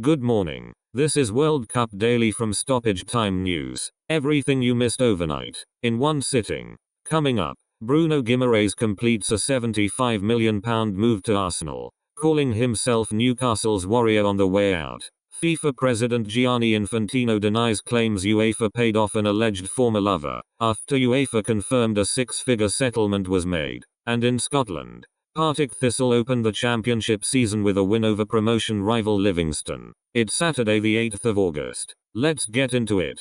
Good morning. This is World Cup Daily from Stoppage Time News. Everything you missed overnight, in one sitting. Coming up, Bruno Guimaraes completes a £75 million move to Arsenal, calling himself Newcastle's warrior on the way out. FIFA President Gianni Infantino denies claims UEFA paid off an alleged former lover, after UEFA confirmed a six-figure settlement was made. And in Scotland, Partick Thistle opened the championship season with a win over promotion rival Livingston. It's Saturday the 8th of August. Let's get into it.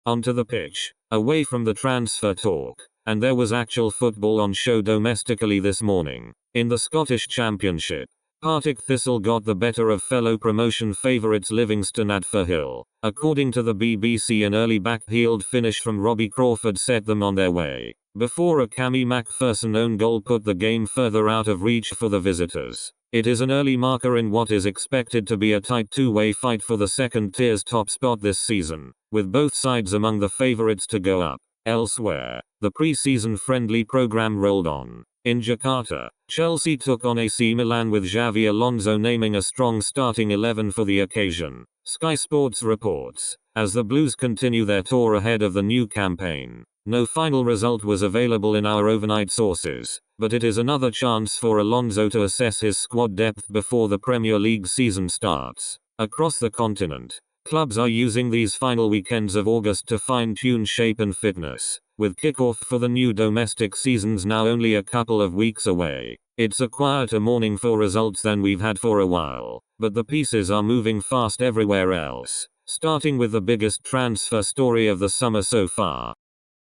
Onto the pitch, away from the transfer talk, and there was actual football on show domestically this morning. In the Scottish Championship, Partick Thistle got the better of fellow promotion favourites Livingston at Firhill. According to the BBC, an early backheeled finish from Robbie Crawford set them on their way, before a Cammy McPherson own goal put the game further out of reach for the visitors. It is an early marker in what is expected to be a tight two-way fight for the second-tier's top spot this season, with both sides among the favourites to go up. Elsewhere, the pre-season friendly programme rolled on. In Jakarta, Chelsea took on AC Milan with Xavi Alonso naming a strong starting 11 for the occasion. Sky Sports reports, as the Blues continue their tour ahead of the new campaign. No final result was available in our overnight sources, but it is another chance for Alonso to assess his squad depth before the Premier League season starts. Across the continent, clubs are using these final weekends of August to fine-tune shape and fitness, with kickoff for the new domestic seasons now only a couple of weeks away. It's a quieter morning for results than we've had for a while, but the pieces are moving fast everywhere else, starting with the biggest transfer story of the summer so far.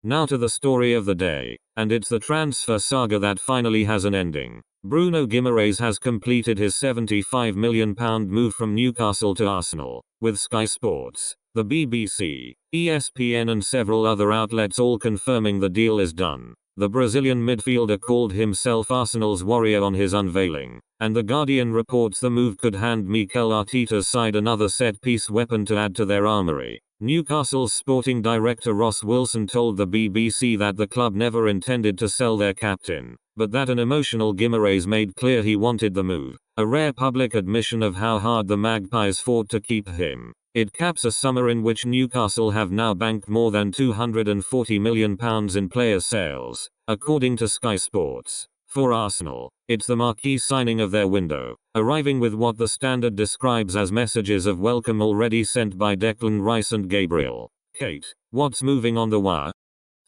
Now to the story of the day, and it's the transfer saga that finally has an ending. Bruno Guimaraes has completed his £75 million move from Newcastle to Arsenal, with Sky Sports, the BBC, ESPN and several other outlets all confirming the deal is done. The Brazilian midfielder called himself Arsenal's warrior on his unveiling, and The Guardian reports the move could hand Mikel Arteta's side another set-piece weapon to add to their armoury. Newcastle's sporting director Ross Wilson told the BBC that the club never intended to sell their captain, but that an emotional Guimaraes made clear he wanted the move, a rare public admission of how hard the Magpies fought to keep him. It caps a summer in which Newcastle have now banked more than £240 million in player sales, according to Sky Sports. For Arsenal, it's the marquee signing of their window, arriving with what the Standard describes as messages of welcome already sent by Declan Rice and Gabriel. Kate, what's moving on the wire?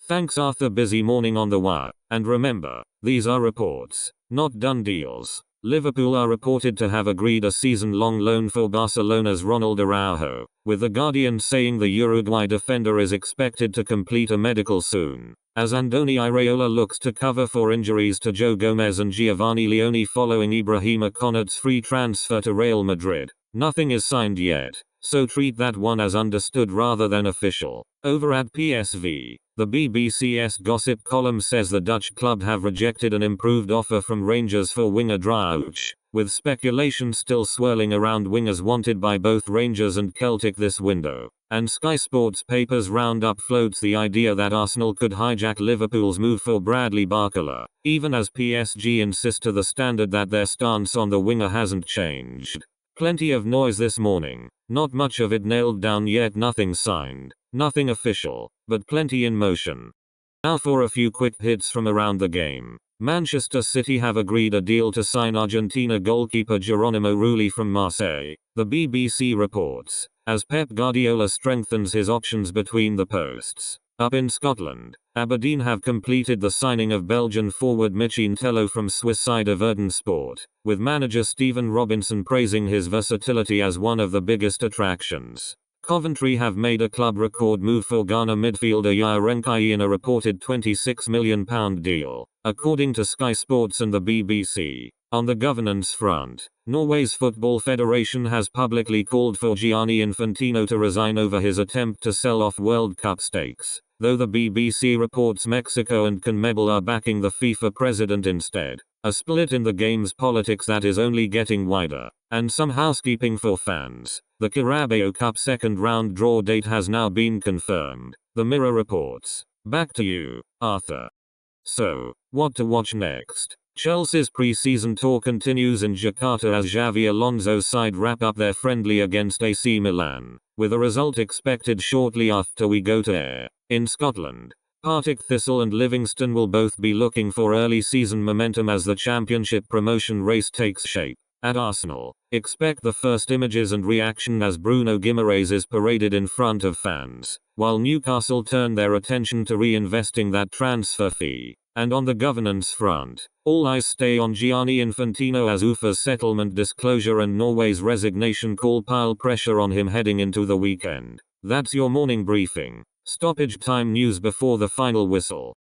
Thanks Arthur. Busy morning on the wire, and remember, these are reports, not done deals. Liverpool are reported to have agreed a season-long loan for Barcelona's Ronald Araujo, with The Guardian saying the Uruguay defender is expected to complete a medical soon, as Andoni Iraola looks to cover for injuries to Joe Gomez and Giovanni Leone following Ibrahima Konate's free transfer to Real Madrid. Nothing is signed yet, so treat that one as understood rather than official. Over at PSV, the BBC's gossip column says the Dutch club have rejected an improved offer from Rangers for winger Driouech, with speculation still swirling around wingers wanted by both Rangers and Celtic this window. And Sky Sports Papers Roundup floats the idea that Arsenal could hijack Liverpool's move for Bradley Barcola, even as PSG insist to the Standard that their stance on the winger hasn't changed. Plenty of noise this morning, not much of it nailed down yet, nothing signed, nothing official, but plenty in motion. Now for a few quick hits from around the game. Manchester City have agreed a deal to sign Argentina goalkeeper Geronimo Rulli from Marseille, the BBC reports, as Pep Guardiola strengthens his options between the posts. Up in Scotland, Aberdeen have completed the signing of Belgian forward Michin Tello from Swiss side Everton Sport, with manager Stephen Robinson praising his versatility as one of the biggest attractions. Coventry have made a club record move for Ghana midfielder Yair Renkai in a reported £26 million deal, according to Sky Sports and the BBC. On the governance front, Norway's Football Federation has publicly called for Gianni Infantino to resign over his attempt to sell off World Cup stakes, though the BBC reports Mexico and CONMEBOL are backing the FIFA president instead. A split in the game's politics that is only getting wider. And some housekeeping for fans. The Carabao Cup second round draw date has now been confirmed, the Mirror reports. Back to you, Arthur. So, what to watch next? Chelsea's pre-season tour continues in Jakarta as Xavi Alonso's side wrap up their friendly against AC Milan, with a result expected shortly after we go to air. In Scotland, Partick Thistle and Livingston will both be looking for early season momentum as the championship promotion race takes shape. At Arsenal, expect the first images and reaction as Bruno Guimaraes is paraded in front of fans, while Newcastle turn their attention to reinvesting that transfer fee. And on the governance front, all eyes stay on Gianni Infantino as Uefa's settlement disclosure and Norway's resignation call pile pressure on him heading into the weekend. That's your morning briefing. Stoppage time news before the final whistle.